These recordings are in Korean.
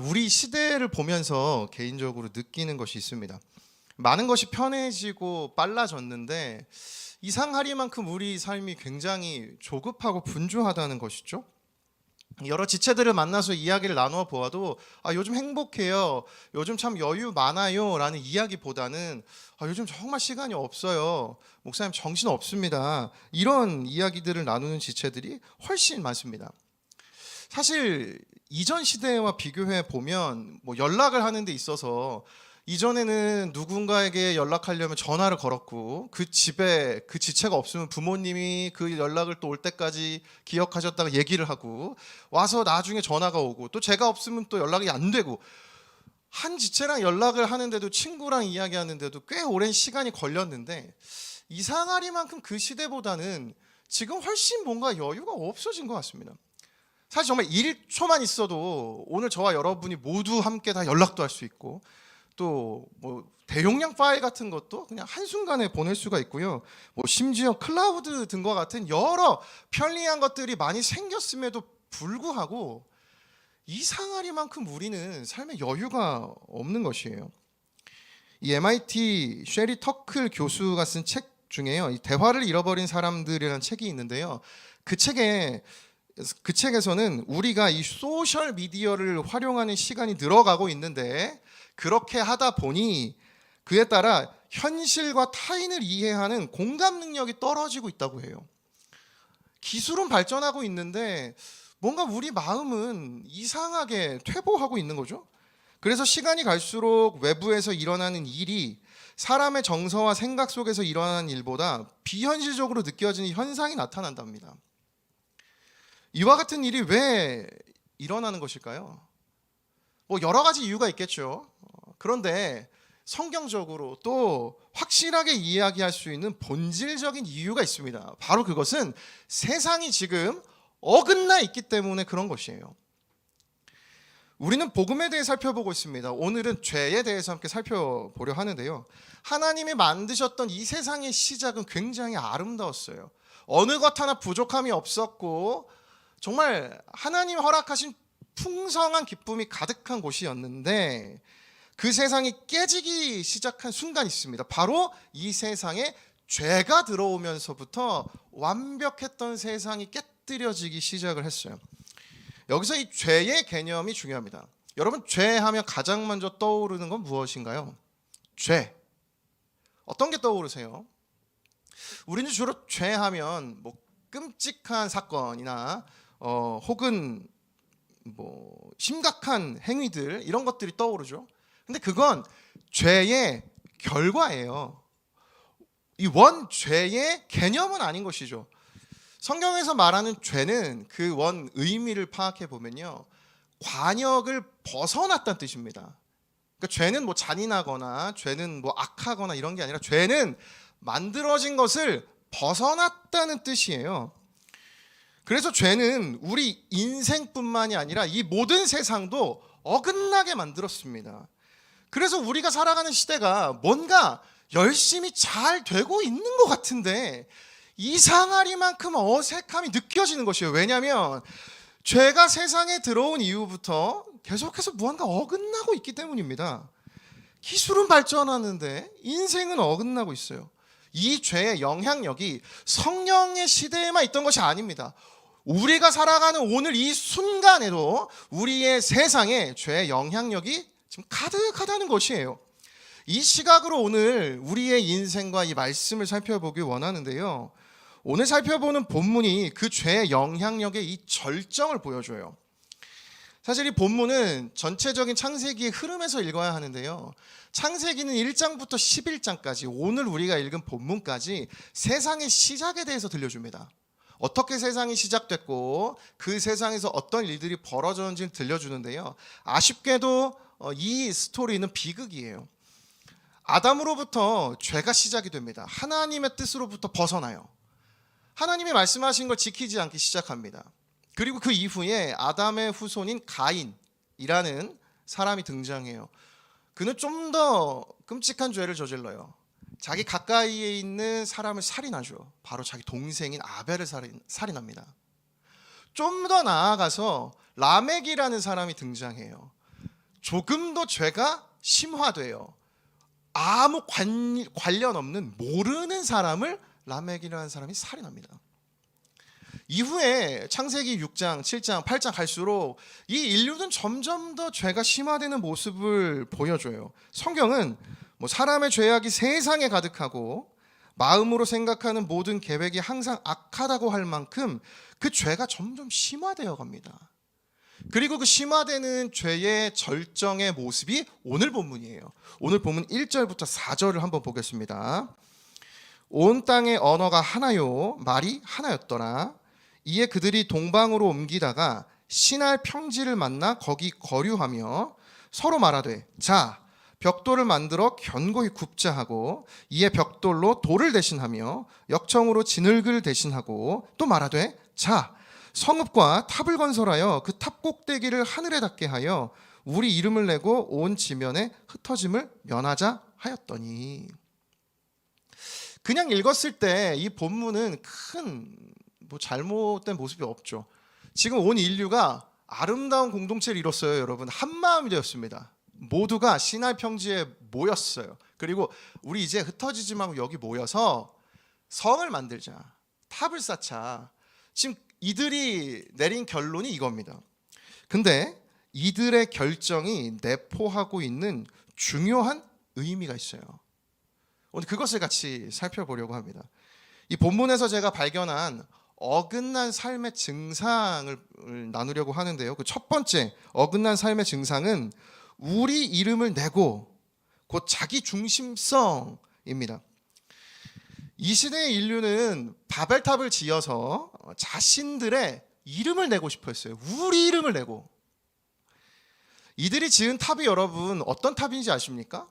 우리 시대를 보면서 개인적으로 느끼는 것이 있습니다. 많은 것이 편해지고 빨라졌는데 이상하리만큼 우리 삶이 굉장히 조급하고 분주하다는 것이죠. 여러 지체들을 만나서 이야기를 나누어 보아도 요즘 행복해요, 요즘 참 여유 많아요 라는 이야기보다는 요즘 정말 시간이 없어요, 목사님 정신 없습니다, 이런 이야기들을 나누는 지체들이 훨씬 많습니다. 사실 이전 시대와 비교해 보면 연락을 하는 데 있어서 이전에는 누군가에게 연락하려면 전화를 걸었고 그 집에 그 지체가 없으면 부모님이 그 연락을 또 올 때까지 기억하셨다가 얘기를 하고 와서 나중에 전화가 오고 또 제가 없으면 또 연락이 안 되고, 한 지체랑 연락을 하는데도 친구랑 이야기하는데도 꽤 오랜 시간이 걸렸는데 이상하리만큼 그 시대보다는 지금 훨씬 뭔가 여유가 없어진 것 같습니다. 사실 정말 1초만 있어도 오늘 저와 여러분이 모두 함께 다 연락도 할 수 있고 또 대용량 파일 같은 것도 그냥 한순간에 보낼 수가 있고요. 심지어 클라우드 등과 같은 여러 편리한 것들이 많이 생겼음에도 불구하고 이상하리만큼 우리는 삶에 여유가 없는 것이에요. 이 MIT 쉐리 터클 교수가 쓴 책 중에요, 이 대화를 잃어버린 사람들이라는 책이 있는데요. 그 책에서는 우리가 이 소셜 미디어를 활용하는 시간이 늘어가고 있는데 그렇게 하다 보니 그에 따라 현실과 타인을 이해하는 공감 능력이 떨어지고 있다고 해요. 기술은 발전하고 있는데 뭔가 우리 마음은 이상하게 퇴보하고 있는 거죠. 그래서 시간이 갈수록 외부에서 일어나는 일이 사람의 정서와 생각 속에서 일어나는 일보다 비현실적으로 느껴지는 현상이 나타난답니다. 이와 같은 일이 왜 일어나는 것일까요? 여러 가지 이유가 있겠죠. 그런데 성경적으로 또 확실하게 이야기할 수 있는 본질적인 이유가 있습니다. 바로 그것은 세상이 지금 어긋나 있기 때문에 그런 것이에요. 우리는 복음에 대해 살펴보고 있습니다. 오늘은 죄에 대해서 함께 살펴보려 하는데요. 하나님이 만드셨던 이 세상의 시작은 굉장히 아름다웠어요. 어느 것 하나 부족함이 없었고 정말 하나님 허락하신 풍성한 기쁨이 가득한 곳이었는데 그 세상이 깨지기 시작한 순간이 있습니다. 바로 이 세상에 죄가 들어오면서부터 완벽했던 세상이 깨뜨려지기 시작을 했어요. 여기서 이 죄의 개념이 중요합니다. 여러분, 죄하면 가장 먼저 떠오르는 건 무엇인가요? 죄. 어떤 게 떠오르세요? 우리는 주로 죄하면 끔찍한 사건이나 혹은 심각한 행위들, 이런 것들이 떠오르죠. 근데 그건 죄의 결과예요. 이 원죄의 개념은 아닌 것이죠. 성경에서 말하는 죄는 그 원 의미를 파악해 보면요, 관역을 벗어났다는 뜻입니다. 그러니까 죄는 잔인하거나 죄는 악하거나 이런 게 아니라 죄는 만들어진 것을 벗어났다는 뜻이에요. 그래서 죄는 우리 인생뿐만이 아니라 이 모든 세상도 어긋나게 만들었습니다. 그래서 우리가 살아가는 시대가 뭔가 열심히 잘 되고 있는 것 같은데 이상하리만큼 어색함이 느껴지는 것이에요. 왜냐하면 죄가 세상에 들어온 이후부터 계속해서 무언가 어긋나고 있기 때문입니다. 기술은 발전하는데 인생은 어긋나고 있어요. 이 죄의 영향력이 성령의 시대에만 있던 것이 아닙니다. 우리가 살아가는 오늘 이 순간에도 우리의 세상에 죄의 영향력이 지금 가득하다는 것이에요. 이 시각으로 오늘 우리의 인생과 이 말씀을 살펴보기 원하는데요. 오늘 살펴보는 본문이 그 죄의 영향력의 이 절정을 보여줘요. 사실 이 본문은 전체적인 창세기의 흐름에서 읽어야 하는데요. 창세기는 1장부터 11장까지 오늘 우리가 읽은 본문까지 세상의 시작에 대해서 들려줍니다. 어떻게 세상이 시작됐고 그 세상에서 어떤 일들이 벌어졌는지를 들려주는데요. 아쉽게도 이 스토리는 비극이에요. 아담으로부터 죄가 시작이 됩니다. 하나님의 뜻으로부터 벗어나요. 하나님이 말씀하신 걸 지키지 않기 시작합니다. 그리고 그 이후에 아담의 후손인 가인이라는 사람이 등장해요. 그는 좀 더 끔찍한 죄를 저질러요. 자기 가까이에 있는 사람을 살인하죠. 바로 자기 동생인 아벨을 살인합니다. 좀 더 나아가서 라멕이라는 사람이 등장해요. 조금 더 죄가 심화돼요. 아무 관련 없는 모르는 사람을 라멕이라는 사람이 살인합니다. 이후에 창세기 6장, 7장, 8장 갈수록 이 인류는 점점 더 죄가 심화되는 모습을 보여줘요. 성경은 사람의 죄악이 세상에 가득하고 마음으로 생각하는 모든 계획이 항상 악하다고 할 만큼 그 죄가 점점 심화되어 갑니다. 그리고 그 심화되는 죄의 절정의 모습이 오늘 본문이에요. 오늘 본문 1절부터 4절을 한번 보겠습니다. 온 땅의 언어가 하나요 말이 하나였더라. 이에 그들이 동방으로 옮기다가 시날 평지를 만나 거기 거류하며 서로 말하되 자 벽돌을 만들어 견고히 굽자 하고 이에 벽돌로 돌을 대신하며 역청으로 진흙을 대신하고 또 말하되 자 성읍과 탑을 건설하여 그 탑 꼭대기를 하늘에 닿게 하여 우리 이름을 내고 온 지면에 흩어짐을 면하자 하였더니. 그냥 읽었을 때 이 본문은 큰 잘못된 모습이 없죠. 지금 온 인류가 아름다운 공동체를 이뤘어요. 여러분, 한 마음이 되었습니다. 모두가 시날 평지에 모였어요. 그리고 우리 이제 흩어지지 말고 여기 모여서 성을 만들자, 탑을 쌓자. 지금 이들이 내린 결론이 이겁니다. 근데 이들의 결정이 내포하고 있는 중요한 의미가 있어요. 오늘 그것을 같이 살펴보려고 합니다. 이 본문에서 제가 발견한 어긋난 삶의 증상을 나누려고 하는데요. 그 첫 번째 어긋난 삶의 증상은 우리 이름을 내고 곧 자기 중심성입니다. 이 시대의 인류는 바벨탑을 지어서 자신들의 이름을 내고 싶어 했어요. 우리 이름을 내고. 이들이 지은 탑이 여러분 어떤 탑인지 아십니까?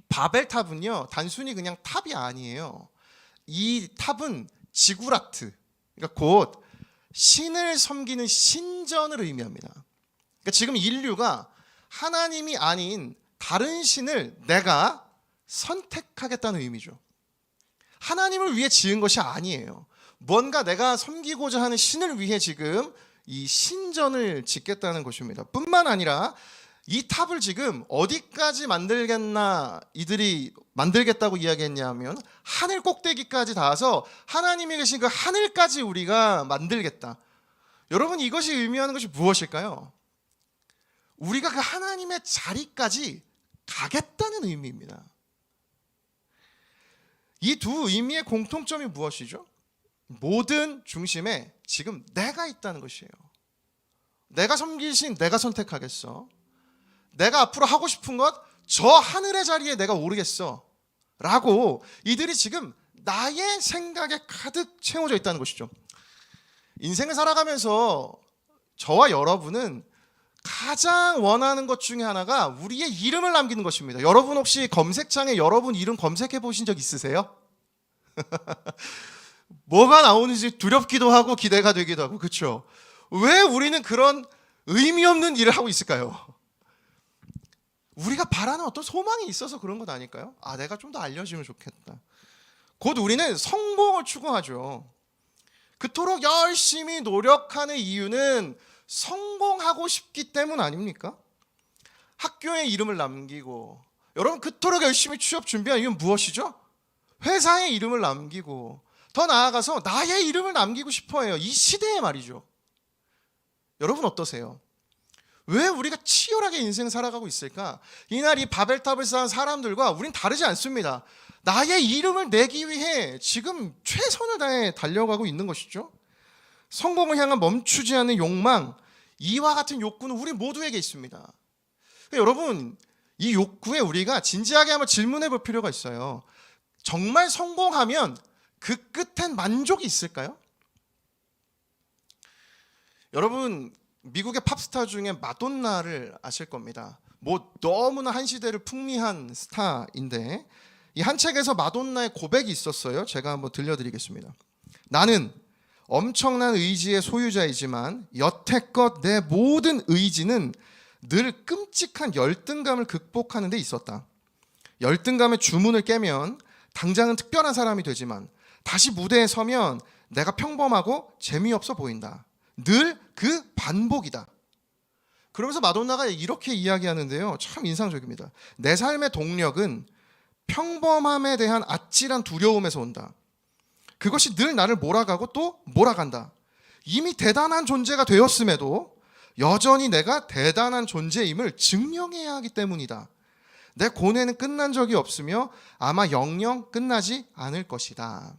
바벨탑은요 단순히 그냥 탑이 아니에요. 이 탑은 지구라트, 그러니까 곧 신을 섬기는 신전을 의미합니다. 그러니까 지금 인류가 하나님이 아닌 다른 신을 내가 선택하겠다는 의미죠. 하나님을 위해 지은 것이 아니에요. 뭔가 내가 섬기고자 하는 신을 위해 지금 이 신전을 짓겠다는 것입니다. 뿐만 아니라 이 탑을 지금 어디까지 만들겠나 이들이 만들겠다고 이야기했냐면 하늘 꼭대기까지 닿아서 하나님이 계신 그 하늘까지 우리가 만들겠다. 여러분, 이것이 의미하는 것이 무엇일까요? 우리가 그 하나님의 자리까지 가겠다는 의미입니다. 이 두 의미의 공통점이 무엇이죠? 모든 중심에 지금 내가 있다는 것이에요. 내가 섬길 신 내가 선택하겠어. 내가 앞으로 하고 싶은 것 저 하늘의 자리에 내가 오르겠어 라고 이들이 지금 나의 생각에 가득 채워져 있다는 것이죠. 인생을 살아가면서 저와 여러분은 가장 원하는 것 중에 하나가 우리의 이름을 남기는 것입니다. 여러분 혹시 검색창에 여러분 이름 검색해 보신 적 있으세요? 뭐가 나오는지 두렵기도 하고 기대가 되기도 하고, 그렇죠? 왜 우리는 그런 의미 없는 일을 하고 있을까요? 우리가 바라는 어떤 소망이 있어서 그런 것 아닐까요? 아, 내가 좀 더 알려지면 좋겠다. 곧 우리는 성공을 추구하죠. 그토록 열심히 노력하는 이유는 성공하고 싶기 때문 아닙니까? 학교에 이름을 남기고, 여러분 그토록 열심히 취업 준비한 이유는 무엇이죠? 회사에 이름을 남기고, 더 나아가서 나의 이름을 남기고 싶어 해요. 이 시대에 말이죠. 여러분 어떠세요? 왜 우리가 치열하게 인생 살아가고 있을까? 이날 이 바벨탑을 쌓은 사람들과 우린 다르지 않습니다. 나의 이름을 내기 위해 지금 최선을 다해 달려가고 있는 것이죠. 성공을 향한 멈추지 않는 욕망, 이와 같은 욕구는 우리 모두에게 있습니다. 여러분, 이 욕구에 우리가 진지하게 한번 질문해 볼 필요가 있어요. 정말 성공하면 그 끝엔 만족이 있을까요? 여러분, 미국의 팝스타 중에 마돈나를 아실 겁니다. 너무나 한 시대를 풍미한 스타인데, 이 한 책에서 마돈나의 고백이 있었어요. 제가 한번 들려드리겠습니다. 나는 엄청난 의지의 소유자이지만 여태껏 내 모든 의지는 늘 끔찍한 열등감을 극복하는 데 있었다. 열등감의 주문을 깨면 당장은 특별한 사람이 되지만 다시 무대에 서면 내가 평범하고 재미없어 보인다. 늘 그 반복이다. 그러면서 마돈나가 이렇게 이야기하는데요. 참 인상적입니다. 내 삶의 동력은 평범함에 대한 아찔한 두려움에서 온다. 그것이 늘 나를 몰아가고 또 몰아간다. 이미 대단한 존재가 되었음에도 여전히 내가 대단한 존재임을 증명해야 하기 때문이다. 내 고뇌는 끝난 적이 없으며 아마 영영 끝나지 않을 것이다.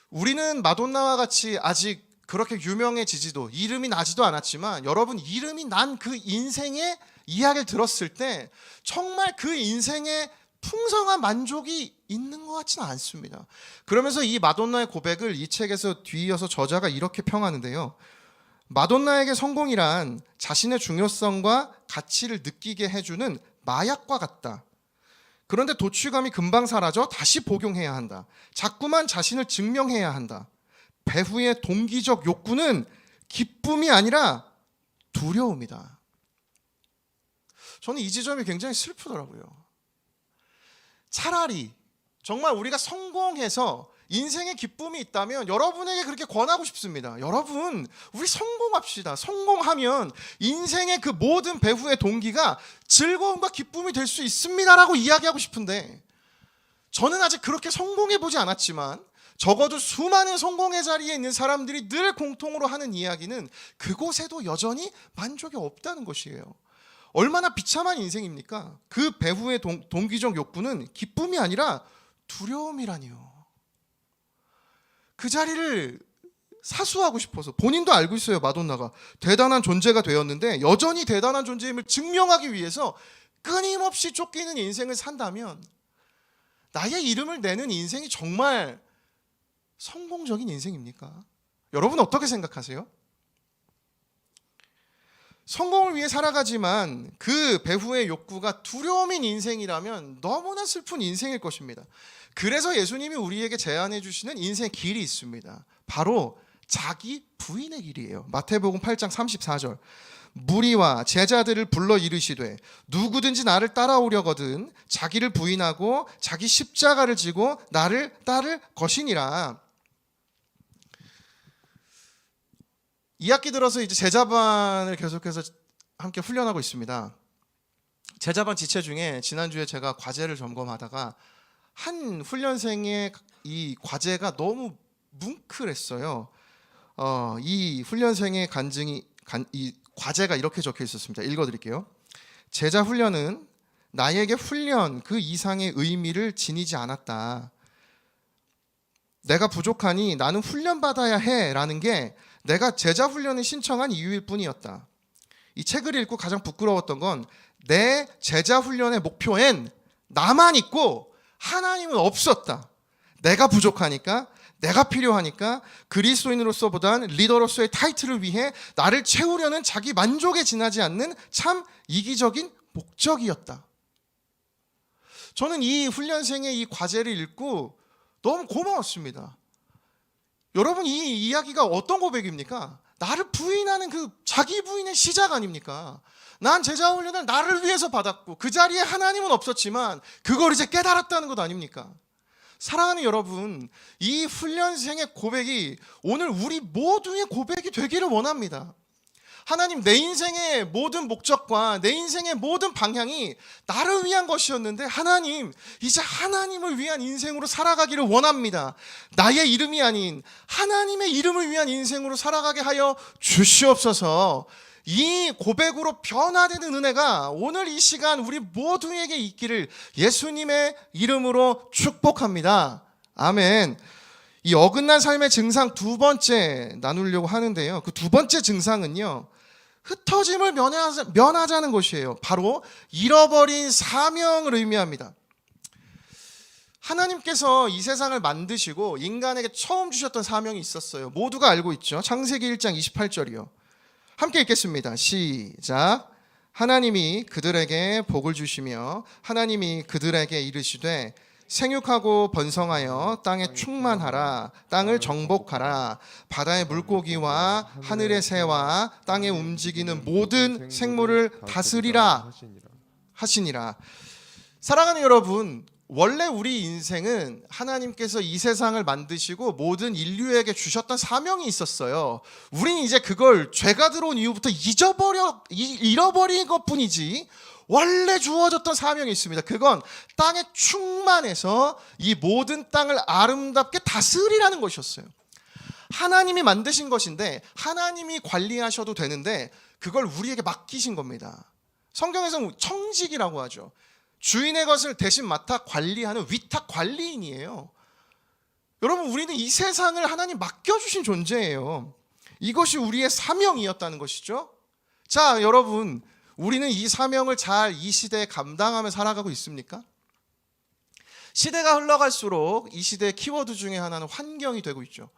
우리는 마돈나와 같이 아직 그렇게 유명해지지도 이름이 나지도 않았지만 여러분, 이름이 난 그 인생의 이야기를 들었을 때 정말 그 인생에 풍성한 만족이 있는 것 같지는 않습니다. 그러면서 이 마돈나의 고백을 이 책에서 뒤이어서 저자가 이렇게 평하는데요. 마돈나에게 성공이란 자신의 중요성과 가치를 느끼게 해주는 마약과 같다. 그런데 도취감이 금방 사라져 다시 복용해야 한다. 자꾸만 자신을 증명해야 한다. 배후의 동기적 욕구는 기쁨이 아니라 두려움이다. 저는 이 지점이 굉장히 슬프더라고요. 차라리 정말 우리가 성공해서 인생의 기쁨이 있다면 여러분에게 그렇게 권하고 싶습니다. 여러분, 우리 성공합시다. 성공하면 인생의 그 모든 배후의 동기가 즐거움과 기쁨이 될 수 있습니다라고 이야기하고 싶은데, 저는 아직 그렇게 성공해보지 않았지만 적어도 수많은 성공의 자리에 있는 사람들이 늘 공통으로 하는 이야기는 그곳에도 여전히 만족이 없다는 것이에요. 얼마나 비참한 인생입니까? 그 배후의 동기적 욕구는 기쁨이 아니라 두려움이라니요. 그 자리를 사수하고 싶어서, 본인도 알고 있어요. 마돈나가 대단한 존재가 되었는데 여전히 대단한 존재임을 증명하기 위해서 끊임없이 쫓기는 인생을 산다면 나의 이름을 내는 인생이 정말 성공적인 인생입니까? 여러분 어떻게 생각하세요? 성공을 위해 살아가지만 그 배후의 욕구가 두려움인 인생이라면 너무나 슬픈 인생일 것입니다. 그래서 예수님이 우리에게 제안해 주시는 인생의 길이 있습니다. 바로 자기 부인의 길이에요. 마태복음 8장 34절. 무리와 제자들을 불러 이르시되 누구든지 나를 따라오려거든 자기를 부인하고 자기 십자가를 지고 나를 따를 것이니라. 이 학기 들어서 이제 제자반을 계속해서 함께 훈련하고 있습니다. 제자반 지체 중에 지난주에 제가 과제를 점검하다가 한 훈련생의 이 과제가 너무 뭉클했어요. 이 훈련생의 이 과제가 이렇게 적혀 있었습니다. 읽어드릴게요. 제자 훈련은 나에게 훈련 그 이상의 의미를 지니지 않았다. 내가 부족하니 나는 훈련받아야 해라는 게 내가 제자 훈련을 신청한 이유일 뿐이었다. 이 책을 읽고 가장 부끄러웠던 건 내 제자 훈련의 목표엔 나만 있고 하나님은 없었다. 내가 부족하니까, 내가 필요하니까 그리스도인으로서보단 리더로서의 타이틀을 위해 나를 채우려는 자기 만족에 지나지 않는 참 이기적인 목적이었다. 저는 이 훈련생의 이 과제를 읽고 너무 고마웠습니다. 여러분, 이 이야기가 어떤 고백입니까? 나를 부인하는 그 자기 부인의 시작 아닙니까? 난 제자 훈련을 나를 위해서 받았고 그 자리에 하나님은 없었지만 그걸 이제 깨달았다는 것 아닙니까? 사랑하는 여러분, 이 훈련생의 고백이 오늘 우리 모두의 고백이 되기를 원합니다. 하나님, 내 인생의 모든 목적과 내 인생의 모든 방향이 나를 위한 것이었는데 하나님, 이제 하나님을 위한 인생으로 살아가기를 원합니다. 나의 이름이 아닌 하나님의 이름을 위한 인생으로 살아가게 하여 주시옵소서. 이 고백으로 변화되는 은혜가 오늘 이 시간 우리 모두에게 있기를 예수님의 이름으로 축복합니다. 아멘. 이 어긋난 삶의 증상 두 번째 나누려고 하는데요. 그 두 번째 증상은요, 흩어짐을 면하자는 것이에요. 바로 잃어버린 사명을 의미합니다. 하나님께서 이 세상을 만드시고 인간에게 처음 주셨던 사명이 있었어요. 모두가 알고 있죠. 창세기 1장 28절이요. 함께 읽겠습니다. 시작. 하나님이 그들에게 복을 주시며 하나님이 그들에게 이르시되 생육하고 번성하여 땅에 충만하라. 땅을 정복하라. 바다의 물고기와 하늘의 새와 땅에 움직이는 모든 생물을 다스리라 하시니라. 사랑하는 여러분, 원래 우리 인생은 하나님께서 이 세상을 만드시고 모든 인류에게 주셨던 사명이 있었어요. 우린 이제 그걸 죄가 들어온 이후부터 잃어버린 것뿐이지 원래 주어졌던 사명이 있습니다. 그건 땅에 충만해서 이 모든 땅을 아름답게 다스리라는 것이었어요. 하나님이 만드신 것인데 하나님이 관리하셔도 되는데 그걸 우리에게 맡기신 겁니다. 성경에서는 청직이라고 하죠. 주인의 것을 대신 맡아 관리하는 위탁 관리인이에요. 여러분, 우리는 이 세상을 하나님 맡겨주신 존재예요. 이것이 우리의 사명이었다는 것이죠. 자, 여러분, 우리는 이 사명을 잘 이 시대에 감당하며 살아가고 있습니까? 시대가 흘러갈수록 이 시대의 키워드 중에 하나는 환경이 되고 있죠.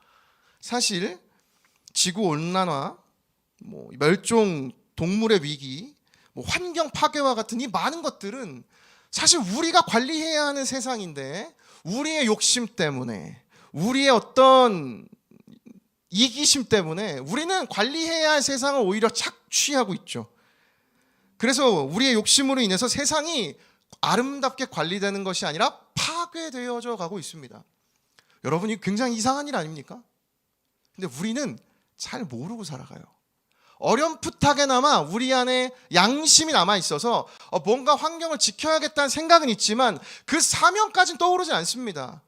사실 지구온난화, 멸종 동물의 위기, 환경 파괴와 같은 이 많은 것들은 사실 우리가 관리해야 하는 세상인데 우리의 욕심 때문에, 우리의 어떤 이기심 때문에 우리는 관리해야 할 세상을 오히려 착취하고 있죠. 그래서 우리의 욕심으로 인해서 세상이 아름답게 관리되는 것이 아니라 파괴되어져 가고 있습니다. 여러분이 굉장히 이상한 일 아닙니까? 근데 우리는 잘 모르고 살아가요. 어렴풋하게나마 우리 안에 양심이 남아있어서 뭔가 환경을 지켜야겠다는 생각은 있지만 그 사명까지는 떠오르지 않습니다.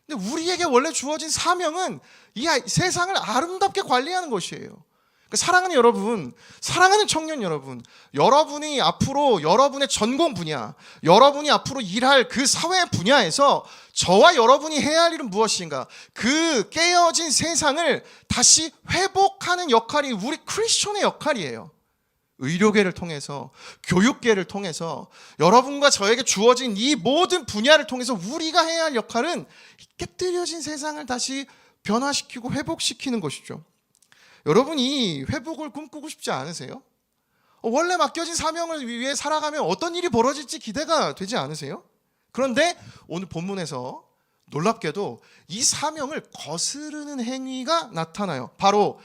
근데 우리에게 원래 주어진 사명은 이 세상을 아름답게 관리하는 것이에요. 사랑하는 여러분, 사랑하는 청년 여러분, 여러분이 앞으로 여러분의 전공 분야, 여러분이 앞으로 일할 그 사회 분야에서 저와 여러분이 해야 할 일은 무엇인가? 그 깨어진 세상을 다시 회복하는 역할이 우리 크리스천의 역할이에요. 의료계를 통해서, 교육계를 통해서, 여러분과 저에게 주어진 이 모든 분야를 통해서 우리가 해야 할 역할은 깨뜨려진 세상을 다시 변화시키고 회복시키는 것이죠. 여러분이 회복을 꿈꾸고 싶지 않으세요? 원래 맡겨진 사명을 위해 살아가면 어떤 일이 벌어질지 기대가 되지 않으세요? 그런데 오늘 본문에서 놀랍게도 이 사명을 거스르는 행위가 나타나요. 바로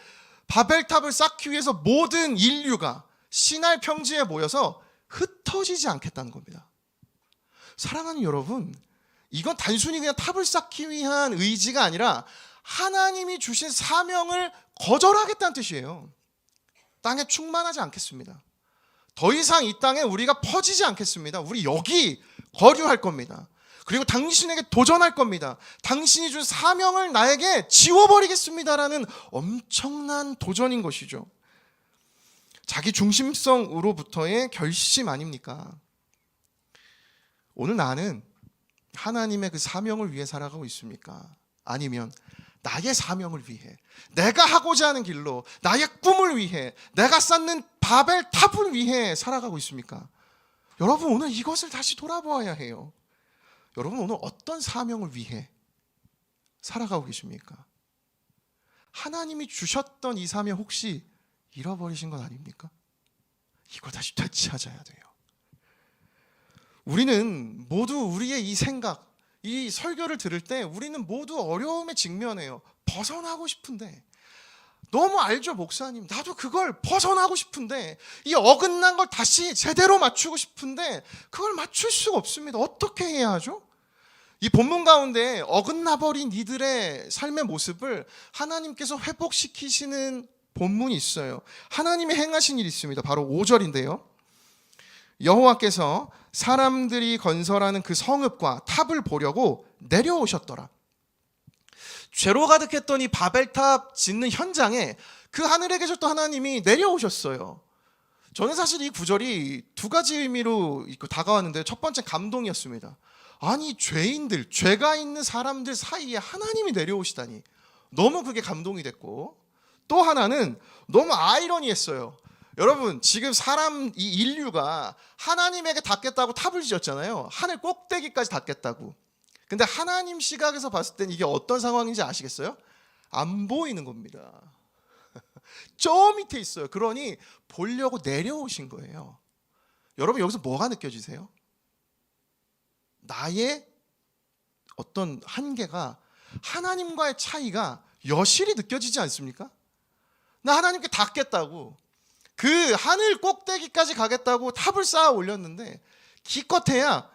바벨탑을 쌓기 위해서 모든 인류가 시날 평지에 모여서 흩어지지 않겠다는 겁니다. 사랑하는 여러분, 이건 단순히 그냥 탑을 쌓기 위한 의지가 아니라 하나님이 주신 사명을 거절하겠다는 뜻이에요. 땅에 충만하지 않겠습니다. 더 이상 이 땅에 우리가 퍼지지 않겠습니다. 우리 여기 거류할 겁니다. 그리고 당신에게 도전할 겁니다. 당신이 준 사명을 나에게 지워버리겠습니다라는 엄청난 도전인 것이죠. 자기 중심성으로부터의 결심 아닙니까? 오늘 나는 하나님의 그 사명을 위해 살아가고 있습니까? 아니면 나의 사명을 위해, 내가 하고자 하는 길로, 나의 꿈을 위해, 내가 쌓는 바벨탑을 위해 살아가고 있습니까? 여러분, 오늘 이것을 다시 돌아보아야 해요. 여러분, 오늘 어떤 사명을 위해 살아가고 계십니까? 하나님이 주셨던 이 사명 혹시 잃어버리신 건 아닙니까? 이걸 다시 되찾아야 돼요. 우리는 모두 우리의 이 생각, 이 설교를 들을 때 우리는 모두 어려움에 직면해요. 벗어나고 싶은데, 너무 알죠, 목사님. 나도 그걸 벗어나고 싶은데, 이 어긋난 걸 다시 제대로 맞추고 싶은데 그걸 맞출 수가 없습니다. 어떻게 해야 하죠? 이 본문 가운데 어긋나버린 이들의 삶의 모습을 하나님께서 회복시키시는 본문이 있어요. 하나님이 행하신 일이 있습니다. 바로 5절인데요. 여호와께서 사람들이 건설하는 그 성읍과 탑을 보려고 내려오셨더라. 죄로 가득했던 이 바벨탑 짓는 현장에 그 하늘에 계셨던 하나님이 내려오셨어요. 저는 사실 이 구절이 두 가지 의미로 다가왔는데, 첫 번째 감동이었습니다. 아니, 죄인들, 죄가 있는 사람들 사이에 하나님이 내려오시다니, 너무 그게 감동이 됐고, 또 하나는 너무 아이러니했어요. 여러분, 지금 이 인류가 하나님에게 닿겠다고 탑을 지었잖아요. 하늘 꼭대기까지 닿겠다고. 근데 하나님 시각에서 봤을 땐 이게 어떤 상황인지 아시겠어요? 안 보이는 겁니다. 저 밑에 있어요. 그러니 보려고 내려오신 거예요. 여러분, 여기서 뭐가 느껴지세요? 나의 어떤 한계가, 하나님과의 차이가 여실히 느껴지지 않습니까? 나 하나님께 닿겠다고, 그 하늘 꼭대기까지 가겠다고 탑을 쌓아 올렸는데 기껏해야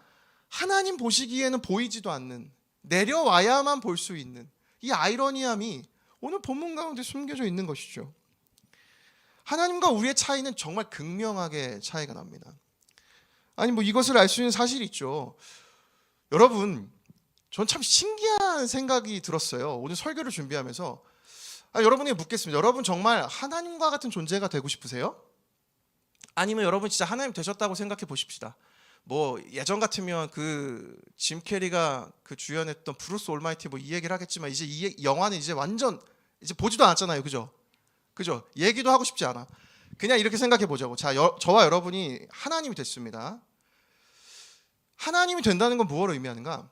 하나님 보시기에는 보이지도 않는, 내려와야만 볼 수 있는 이 아이러니함이 오늘 본문 가운데 숨겨져 있는 것이죠. 하나님과 우리의 차이는 정말 극명하게 차이가 납니다. 아니 뭐 이것을 알 수 있는 사실이 있죠. 여러분, 전 참 신기한 생각이 들었어요. 오늘 설교를 준비하면서 여러분에게 묻겠습니다. 여러분 정말 하나님과 같은 존재가 되고 싶으세요? 아니면 여러분 진짜 하나님 되셨다고 생각해 보십시다. 뭐 예전 같으면 그 짐 캐리가 그 주연했던 브루스 올마이티 뭐 이 얘기를 하겠지만 이제 이 영화는 이제 완전 이제 보지도 않았잖아요. 그죠? 얘기도 하고 싶지 않아. 그냥 이렇게 생각해 보자고. 자, 저와 여러분이 하나님이 됐습니다. 하나님이 된다는 건 무엇을 의미하는가?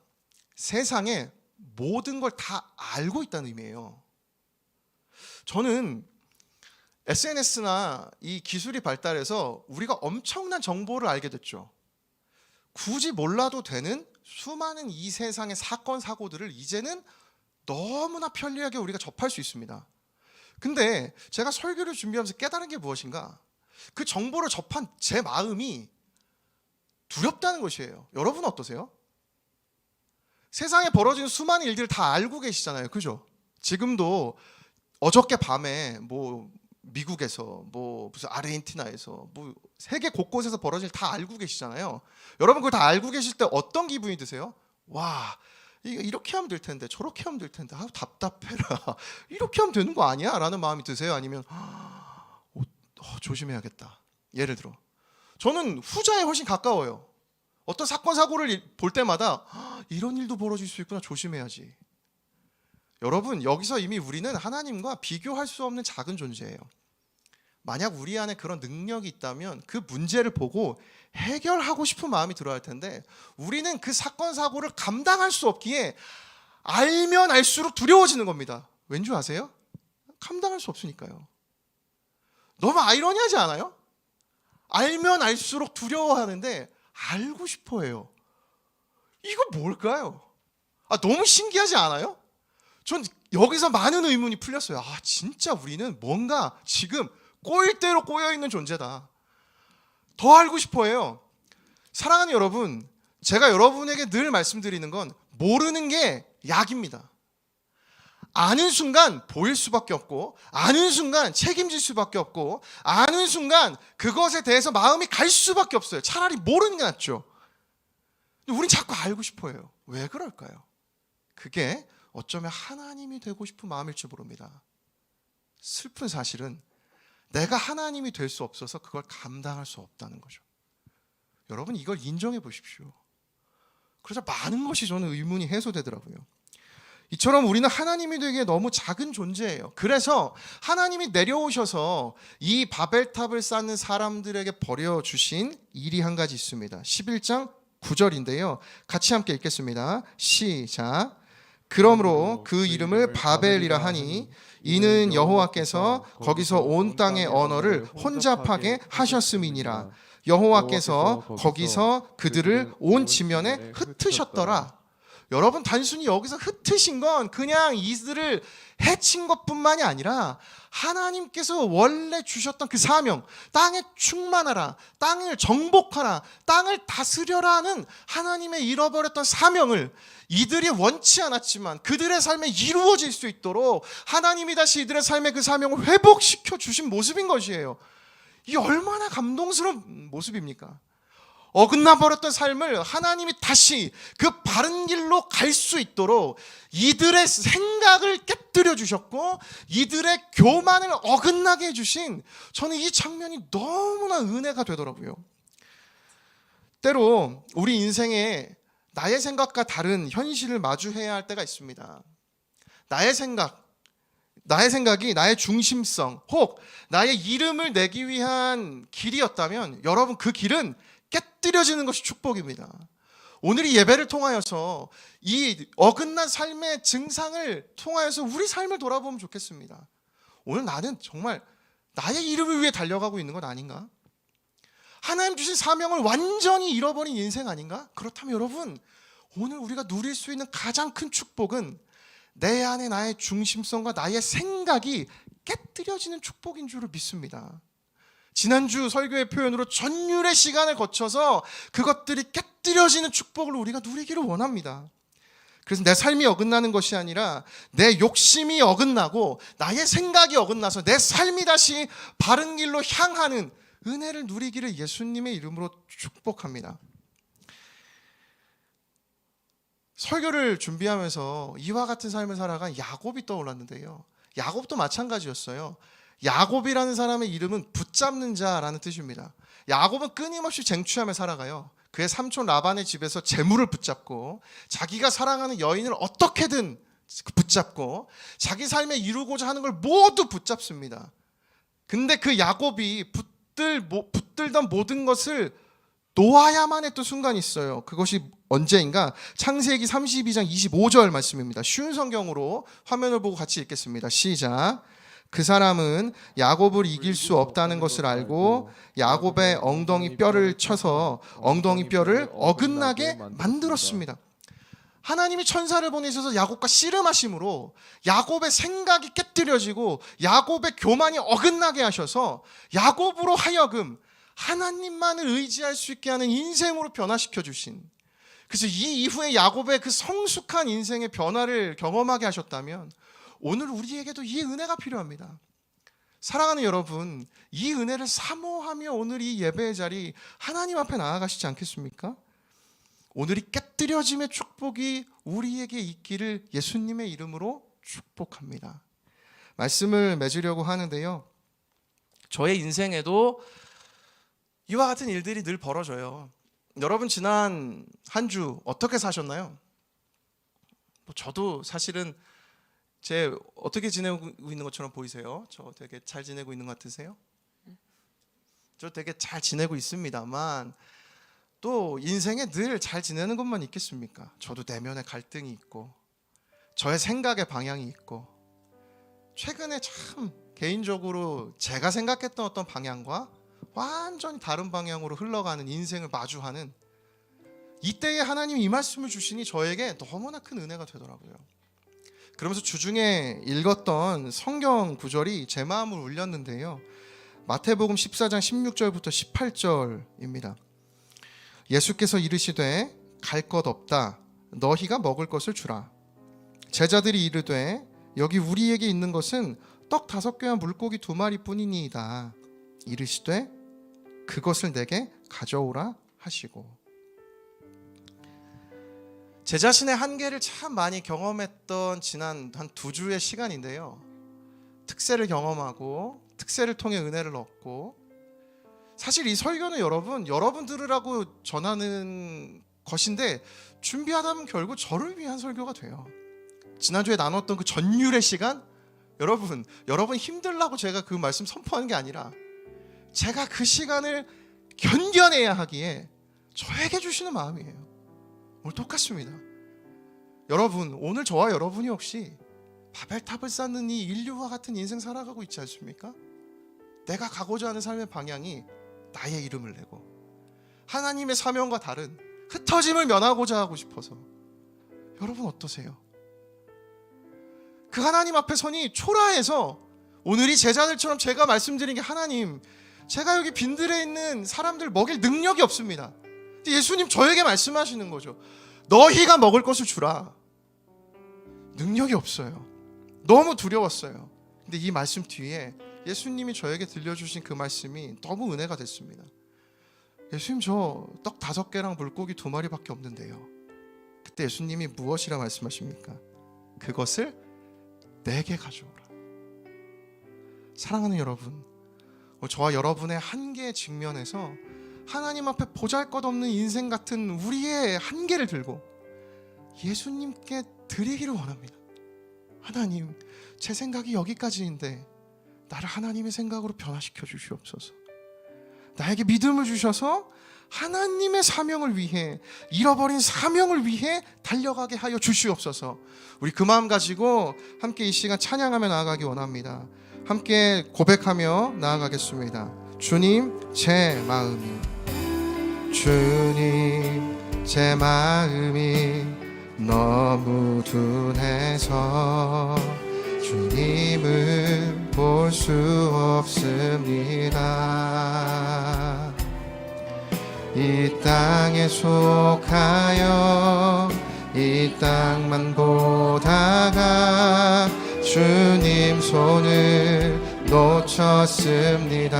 세상에 모든 걸 다 알고 있다는 의미예요. 저는 SNS나 이 기술이 발달해서 우리가 엄청난 정보를 알게 됐죠. 굳이 몰라도 되는 수많은 이 세상의 사건 사고들을 이제는 너무나 편리하게 우리가 접할 수 있습니다. 근데 제가 설교를 준비하면서 깨달은 게 무엇인가? 그 정보를 접한 제 마음이 두렵다는 것이에요. 여러분 어떠세요? 세상에 벌어지는 수많은 일들을 다 알고 계시잖아요. 그죠? 지금도 어저께 밤에 뭐 미국에서 뭐 무슨 아르헨티나에서 뭐 세계 곳곳에서 벌어질 일 다 알고 계시잖아요. 여러분 그걸 다 알고 계실 때 어떤 기분이 드세요? 와, 이렇게 하면 될 텐데 저렇게 하면 될 텐데 답답해라. 이렇게 하면 되는 거 아니야? 라는 마음이 드세요? 아니면 조심해야겠다. 예를 들어 저는 후자에 훨씬 가까워요. 어떤 사건 사고를 볼 때마다 이런 일도 벌어질 수 있구나, 조심해야지. 여러분 여기서 이미 우리는 하나님과 비교할 수 없는 작은 존재예요. 만약 우리 안에 그런 능력이 있다면 그 문제를 보고 해결하고 싶은 마음이 들어야 할 텐데 우리는 그 사건 사고를 감당할 수 없기에 알면 알수록 두려워지는 겁니다. 왠지 아세요? 감당할 수 없으니까요. 너무 아이러니하지 않아요? 알면 알수록 두려워하는데 알고 싶어 해요. 이거 뭘까요? 너무 신기하지 않아요? 전 여기서 많은 의문이 풀렸어요. 진짜 우리는 뭔가 지금 꼬일대로 꼬여있는 존재다. 더 알고 싶어 해요. 사랑하는 여러분, 제가 여러분에게 늘 말씀드리는 건 모르는 게 약입니다. 아는 순간 보일 수밖에 없고, 아는 순간 책임질 수밖에 없고, 아는 순간 그것에 대해서 마음이 갈 수밖에 없어요. 차라리 모르는 게 낫죠. 근데 우린 자꾸 알고 싶어 해요. 왜 그럴까요? 그게 어쩌면 하나님이 되고 싶은 마음일지 모릅니다. 슬픈 사실은 내가 하나님이 될 수 없어서 그걸 감당할 수 없다는 거죠. 여러분 이걸 인정해 보십시오. 그래서 많은 것이 저는 의문이 해소되더라고요. 이처럼 우리는 하나님이 되기에 너무 작은 존재예요. 그래서 하나님이 내려오셔서 이 바벨탑을 쌓는 사람들에게 버려주신 일이 한 가지 있습니다. 11장 9절인데요. 같이 함께 읽겠습니다. 시작. 그러므로 그 이름을 바벨이라 하니 이는 여호와께서 거기서 온 땅의 언어를 혼잡하게 하셨음이니라. 여호와께서 거기서 그들을 온 지면에 흩으셨더라. 여러분 단순히 여기서 흩으신 건 그냥 이들을 해친 것뿐만이 아니라 하나님께서 원래 주셨던 그 사명, 땅에 충만하라, 땅을 정복하라, 땅을 다스려라는 하나님의 잃어버렸던 사명을 이들이 원치 않았지만 그들의 삶에 이루어질 수 있도록 하나님이 다시 이들의 삶의 그 사명을 회복시켜 주신 모습인 것이에요. 이 얼마나 감동스러운 모습입니까? 어긋나 버렸던 삶을 하나님이 다시 그 바른 길로 갈 수 있도록 이들의 생각을 깨뜨려 주셨고 이들의 교만을 어긋나게 해주신, 저는 이 장면이 너무나 은혜가 되더라고요. 때로 우리 인생에 나의 생각과 다른 현실을 마주해야 할 때가 있습니다. 나의 생각이 나의 중심성 혹 나의 이름을 내기 위한 길이었다면 여러분 그 길은 깨뜨려지는 것이 축복입니다. 오늘 이 예배를 통하여서 이 어긋난 삶의 증상을 통하여서 우리 삶을 돌아보면 좋겠습니다. 오늘 나는 정말 나의 이름을 위해 달려가고 있는 건 아닌가? 하나님 주신 사명을 완전히 잃어버린 인생 아닌가? 그렇다면 여러분, 오늘 우리가 누릴 수 있는 가장 큰 축복은 내 안에 나의 중심성과 나의 생각이 깨뜨려지는 축복인 줄을 믿습니다. 지난주 설교의 표현으로 전율의 시간을 거쳐서 그것들이 깨뜨려지는 축복을 우리가 누리기를 원합니다. 그래서 내 삶이 어긋나는 것이 아니라 내 욕심이 어긋나고 나의 생각이 어긋나서 내 삶이 다시 바른 길로 향하는 은혜를 누리기를 예수님의 이름으로 축복합니다. 설교를 준비하면서 이와 같은 삶을 살아간 야곱이 떠올랐는데요. 야곱도 마찬가지였어요. 야곱이라는 사람의 이름은 붙잡는 자라는 뜻입니다. 야곱은 끊임없이 쟁취하며 살아가요. 그의 삼촌 라반의 집에서 재물을 붙잡고 자기가 사랑하는 여인을 어떻게든 붙잡고 자기 삶에 이루고자 하는 걸 모두 붙잡습니다. 근데 그 야곱이 붙들던 모든 것을 놓아야만 했던 순간이 있어요. 그것이 언제인가? 창세기 32장 25절 말씀입니다. 쉬운 성경으로 화면을 보고 같이 읽겠습니다. 시작. 그 사람은 야곱을 이길 수 없다는 것을 알고 야곱의 엉덩이 뼈를 쳐서 엉덩이 뼈를 어긋나게 만들었습니다. 하나님이 천사를 보내셔서 야곱과 씨름하심으로 야곱의 생각이 깨뜨려지고 야곱의 교만이 어긋나게 하셔서 야곱으로 하여금 하나님만을 의지할 수 있게 하는 인생으로 변화시켜 주신, 그래서 이 이후에 야곱의 그 성숙한 인생의 변화를 경험하게 하셨다면 오늘 우리에게도 이 은혜가 필요합니다. 사랑하는 여러분, 이 은혜를 사모하며 오늘 이 예배의 자리 하나님 앞에 나아가시지 않겠습니까? 오늘이 깨뜨려짐의 축복이 우리에게 있기를 예수님의 이름으로 축복합니다. 말씀을 맺으려고 하는데요, 저의 인생에도 이와 같은 일들이 늘 벌어져요. 여러분, 지난 한 주 어떻게 사셨나요? 저도 사실은 제 어떻게 지내고 있는 것처럼 보이세요? 저 되게 잘 지내고 있는 것 같으세요? 저 되게 잘 지내고 있습니다만 또 인생에 늘 잘 지내는 것만 있겠습니까? 저도 내면에 갈등이 있고 저의 생각의 방향이 있고 최근에 참 개인적으로 제가 생각했던 어떤 방향과 완전히 다른 방향으로 흘러가는 인생을 마주하는 이때에 하나님이 이 말씀을 주시니 저에게 너무나 큰 은혜가 되더라고요. 그러면서 주중에 읽었던 성경 구절이 제 마음을 울렸는데요, 마태복음 14장 16절부터 18절입니다. 예수께서 이르시되 갈 것 없다 너희가 먹을 것을 주라. 제자들이 이르되 여기 우리에게 있는 것은 떡 5개와 물고기 2마리 뿐이니이다. 이르시되 그것을 내게 가져오라 하시고. 제 자신의 한계를 참 많이 경험했던 지난 한 2주의 시간인데요, 특세를 경험하고 특세를 통해 은혜를 얻고, 사실 이 설교는 여러분 들으라고 전하는 것인데 준비하다 보면 결국 저를 위한 설교가 돼요. 지난주에 나눴던 그 전율의 시간, 여러분 힘들라고 제가 그 말씀 선포하는 게 아니라 제가 그 시간을 견뎌내야 하기에 저에게 주시는 마음이에요. 오늘 똑같습니다. 여러분, 오늘 저와 여러분이 혹시 바벨탑을 쌓는 이 인류와 같은 인생 살아가고 있지 않습니까? 내가 가고자 하는 삶의 방향이 나의 이름을 내고 하나님의 사명과 다른 흩어짐을 면하고자 하고 싶어서, 여러분 어떠세요? 그 하나님 앞에 서니 초라해서 오늘 이 제자들처럼 제가 말씀드린 게, 하나님 제가 여기 빈들에 있는 사람들 먹일 능력이 없습니다. 예수님 저에게 말씀하시는 거죠. 너희가 먹을 것을 주라. 능력이 없어요. 너무 두려웠어요. 근데 이 말씀 뒤에 예수님이 저에게 들려주신 그 말씀이 너무 은혜가 됐습니다. 예수님, 저 떡 5개랑 물고기 2마리밖에 없는데요. 그때 예수님이 무엇이라 말씀하십니까? 그것을 내게 가져오라. 사랑하는 여러분, 저와 여러분의 한계에 직면해서 하나님 앞에 보잘것없는 인생 같은 우리의 한계를 들고 예수님께 드리기를 원합니다. 하나님, 제 생각이 여기까지인데 나를 하나님의 생각으로 변화시켜 주시옵소서. 나에게 믿음을 주셔서 하나님의 사명을 위해, 잃어버린 사명을 위해 달려가게 하여 주시옵소서. 우리 그 마음 가지고 함께 이 시간 찬양하며 나아가기 원합니다. 함께 고백하며 나아가겠습니다. 주님, 제 마음이, 주님, 제 마음이 너무 둔해서 주님을 볼 수 없습니다. 이 땅에 속하여 이 땅만 보다가 주님 손을 놓쳤습니다.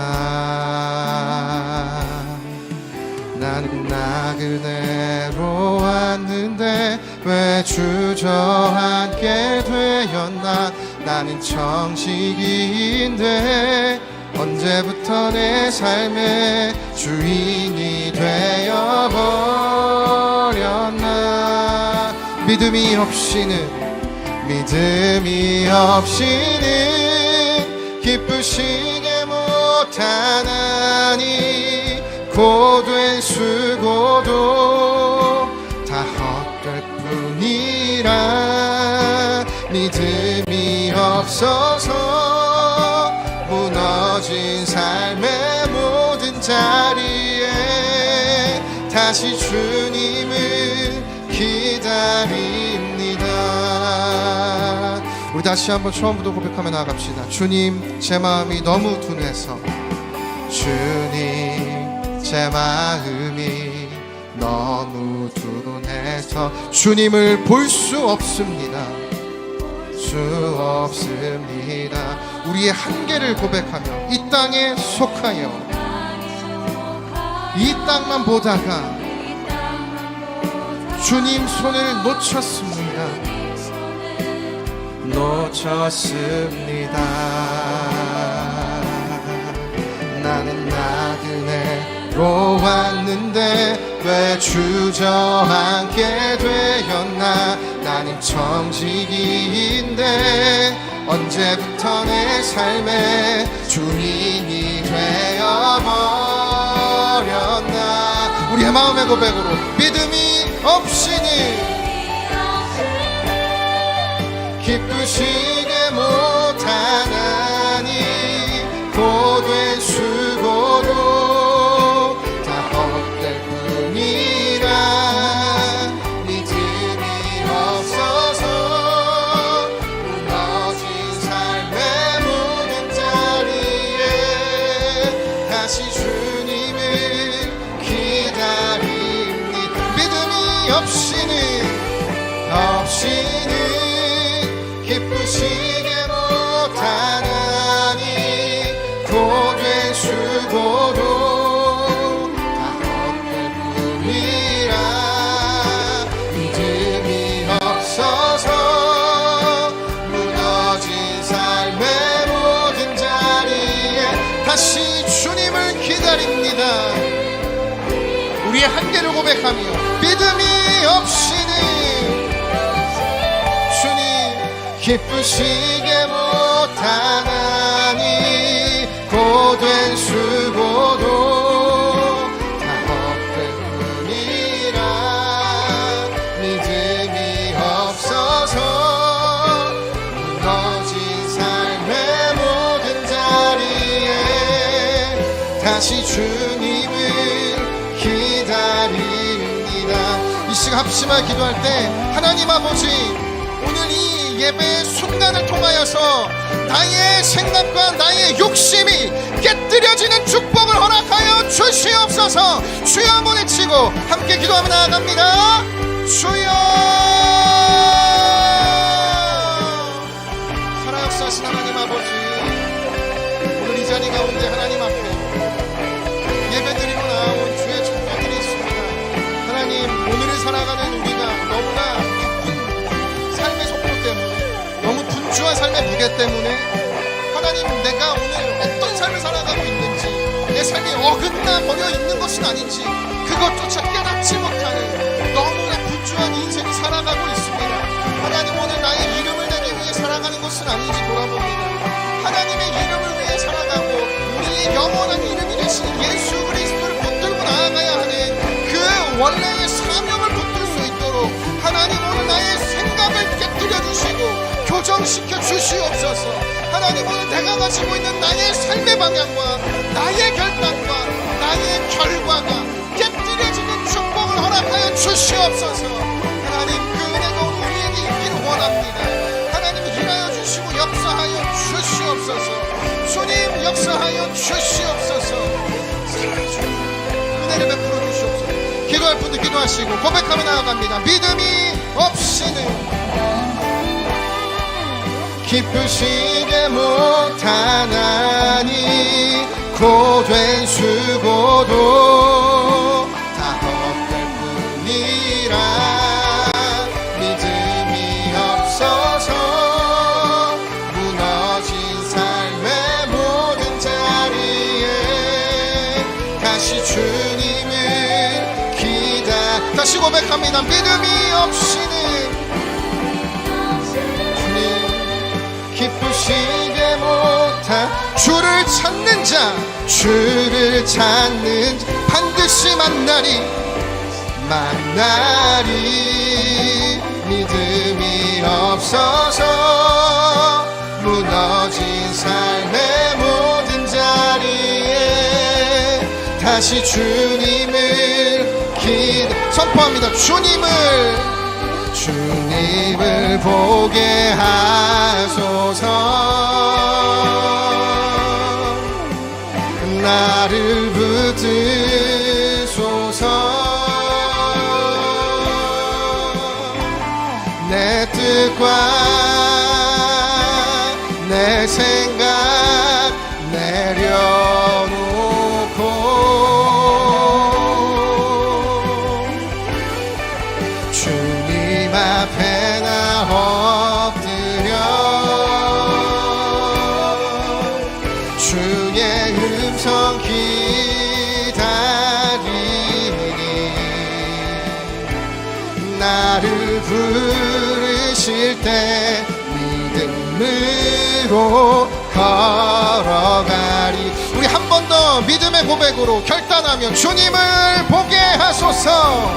나는 나 그대로 왔는데 왜 주저앉게 되었나. 나는 청지기인데 언제부터 내 삶의 주인이 되어버렸나. 믿음이 없이는 기쁘시게 못하나니 고된 수고도 다 헛될 뿐이라. 믿음이 없어서 무너진 삶의 모든 자리에 다시 주님을 기다립니다. 우리 다시 한번 처음부터 고백하며 나아갑시다. 주님, 제 마음이 너무 둔해서, 주님, 제 마음이 너무 둔해서 주님을 볼 수 없습니다. 우리의 한계를 고백하며 이 땅에 속하여 이 땅만 보다가 주님 손을 놓쳤습니다. 나는 나그네로 왔는데 왜 주저앉게 되었나. 나는 청지기인데 언제부터 내 삶의 주인이 되어버렸나. 우리의 마음의 고백으로 믿음이 없이는 기쁘시게 못하나니 고된 수고도 다 헛될 뿐이라. 믿음이 없어서 무너진 삶의 모든 자리에 다시 주님을 기다립니다. 믿음이 없이는 기쁘시게 못하나니 고된 수고도 다 헛될 뿐이라. 믿음이 없어서 무너진 삶의 모든 자리에 다시 주님을 기다립니다. 우리의 한계를 고백하며 믿음이 없이는 기쁘시게 못하나니 고된 수고도 다 헛될 뿐이라. 믿음이 없어서 무너진 삶의 모든 자리에 다시 주님을 기다립니다. 이 시간 합심하여 기도할 때 하나님 아버지, 오늘 이 예배의 순간을 통하여서 나의 생각과 나의 욕심이 깨뜨려지는 축복을 허락하여 주시옵소서. 주여 한번 외치고 함께 기도하며 나아갑니다. 주여. 살아 역사하신 하나님 아버지, 오늘 이 자리 가운데 하나님 앞에 예배드리고 나온 주의 청년들이 있습니다. 하나님, 오늘을 살아가는 우리가 너무나 너무 분주한 삶의 무게 때문에 하나님, 내가 오늘 어떤 삶을 살아가고 있는지, 내 삶이 어긋나 버려 있는 것은 아닌지 그것조차 깨닫지 못하는 너무나 분주한 인생을 살아가고 있습니다. 하나님, 오늘 나의 이름을 내기 위해 살아가는 것은 아닌지 돌아봅니다. 하나님의 이름을 위해 살아가고 우리의 영원한 이름이 되신 예수 그리스도를 붙들고 나아가야 하는 그 원래의 사명을 붙들 수 있도록 하나님, 오늘 나의 생각을 깨뜨려 주시고 교정시켜 주시옵소서. 하나님, 오늘 내가 가지고 있는 나의 삶의 방향과 나의 결단과 나의 결과가 깨뜨려지는 축복을 허락하여 주시옵소서. 하나님, 그 은혜가 우리에게 있기를 원합니다. 하나님, 일하여 주시고 역사하여 주시옵소서. 은혜를 베풀어 주시옵소서. 기도할 분들 기도하시고 고백하며 나아갑니다. 믿음이 없이는 기쁘시게 못하나니 고된 수고도 다 헛될 뿐이라. 믿음이 없어서 무너진 삶의 모든 자리에 다시 주님을 다시 고백합니다. 믿음이 없이는 주님 기쁘시게 못한 주를 찾는 자, 주를 찾는 자 반드시 만나리 믿음이 없어서 무너진 삶의 모든 자리에 다시 주님을 선포합니다. 주님을 보게 하소서. 나를 붙드소서. 내 뜻과 내 생각 내려놓고 주님 앞에 나 엎드려 주의 음성 기다리니 나를 부르실 때 믿음으로 걸어가리. 우리 한 번 더 믿음의 고백으로 결단하며 주님을 보게 하소서.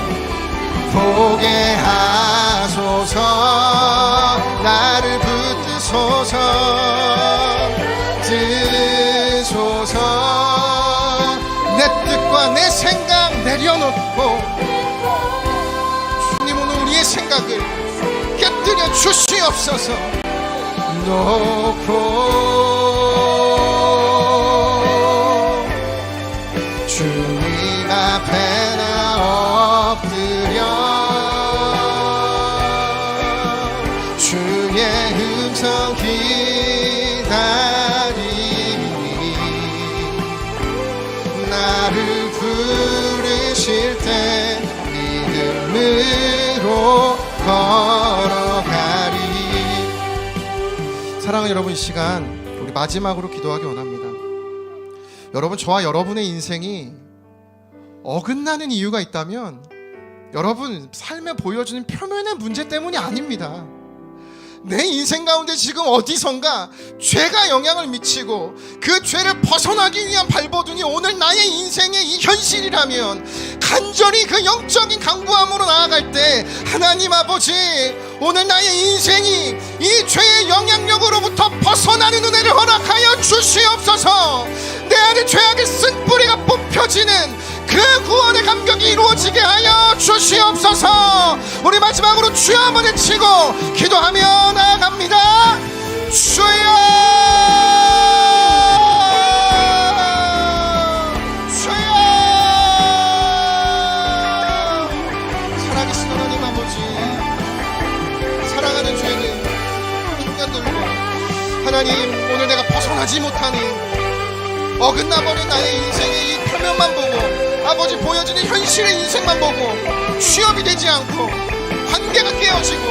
보게 하소서. 나를 붙드소서. 드소서. 내 뜻과 내 생각 내려놓고 주님 오늘 우리의 생각을 깨뜨려 주시옵소서. 놓고 주님 앞에 나 엎드려 주의 음성 기다리니 나를 부르실 때 믿음으로 걸어가리. 사랑하는 여러분, 이 시간 우리 마지막으로 기도하기 원합니다. 여러분, 저와 여러분의 인생이 어긋나는 이유가 있다면 여러분 삶에 보여주는 표면의 문제 때문이 아닙니다. 내 인생 가운데 지금 어디선가 죄가 영향을 미치고 그 죄를 벗어나기 위한 발버둥이 오늘 나의 인생의 이 현실이라면 간절히 그 영적인 강구함으로 나아갈 때 하나님 아버지, 오늘 나의 인생이 이 죄의 영향력으로부터 벗어나는 은혜를 허락하여 주시옵소서. 내 안에 죄악의 쓴뿌리가 뽑혀지는 그 구원의 감격이 이루어지게 하여 주시옵소서. 우리 마지막으로 주여 한번 외치고 기도하며 나아갑니다. 주여, 주여. 살아계신 하나님 아버지, 사랑하는 죄는 청년들과 하나님, 오늘 내가 벗어나지 못하는 어긋나버린 나의 인생의 이 표면만 보고 아버지 보여지는 현실의 인생만 보고 취업이 되지 않고 관계가 깨어지고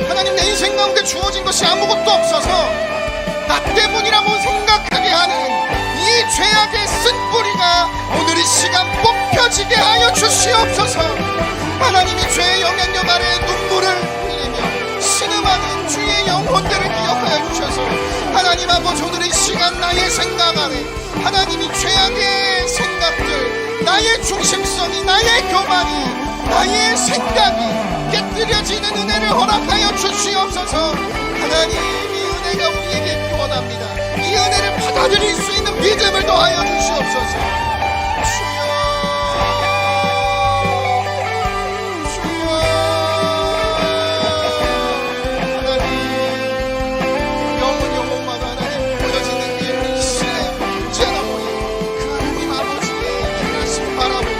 하나님 내 인생 가운데 주어진 것이 아무것도 없어서 나 때문이라고 생각하게 하는 이 죄악의 쓴뿌리가 오늘 이 시간 뽑혀지게 하여 주시옵소서. 하나님이 죄의 영향력 아래 눈물을 흘리며 신음하는 주의 영혼들을 기억하여 주셔서 하나님 아버지, 오늘 이 시간 나의 생각 안에 하나님이 죄악의 생각들, 나의 중심성이, 나의 교만이, 나의 생각이 깨뜨려지는 은혜를 허락하여 주시옵소서. 하나님, 이 은혜가 우리에게 원합니다. 이 은혜를 받아들일 수 있는 믿음을 더하여 주시옵소서. 주여, 주여. 하나님, 영혼마다 하나님 보여지는 이 시대의 문제나 보니 그 하나님 아버지의 일하심 바라보고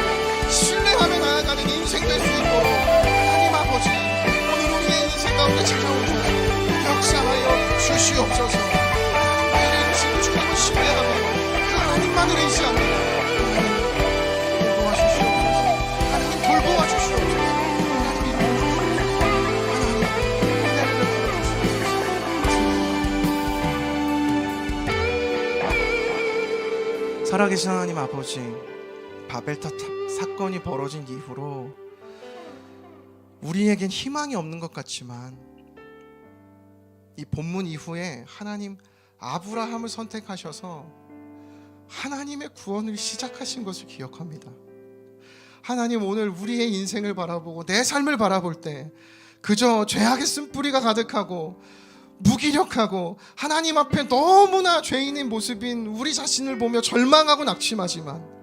살아계신 하나님 아버지, 바벨탑 사건이 벌어진 이후로 우리에겐 희망이 없는 것 같지만 이 본문 이후에 하나님 아브라함을 선택하셔서 하나님의 구원을 시작하신 것을 기억합니다. 하나님, 오늘 우리의 인생을 바라보고 내 삶을 바라볼 때 그저 죄악의 쓴뿌리가 가득하고 무기력하고 하나님 앞에 너무나 죄인의 모습인 우리 자신을 보며 절망하고 낙심하지만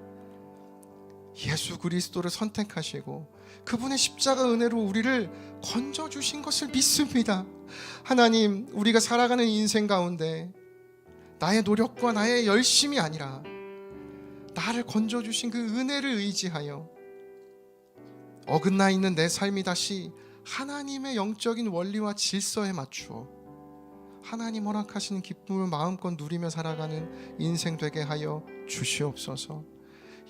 예수 그리스도를 선택하시고 그분의 십자가 은혜로 우리를 건져주신 것을 믿습니다. 하나님, 우리가 살아가는 인생 가운데 나의 노력과 나의 열심이 아니라 나를 건져주신 그 은혜를 의지하여 어긋나 있는 내 삶이 다시 하나님의 영적인 원리와 질서에 맞추어 하나님 허락하시는 기쁨을 마음껏 누리며 살아가는 인생 되게 하여 주시옵소서.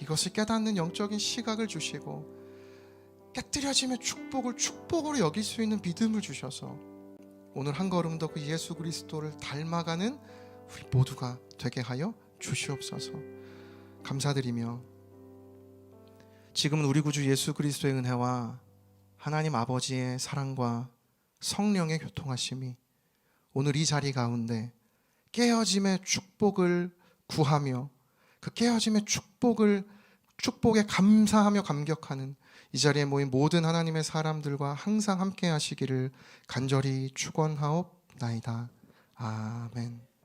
이것을 깨닫는 영적인 시각을 주시고 깨뜨려짐의 축복을 축복으로 여길 수 있는 믿음을 주셔서 오늘 한 걸음 더 그 예수 그리스도를 닮아가는 우리 모두가 되게 하여 주시옵소서. 감사드리며 지금은 우리 구주 예수 그리스도의 은혜와 하나님 아버지의 사랑과 성령의 교통하심이 오늘 이 자리 가운데 깨어짐의 축복을 구하며 그 깨어짐의 축복에 감사하며 감격하는 이 자리에 모인 모든 하나님의 사람들과 항상 함께 하시기를 간절히 축원하옵나이다. 아멘.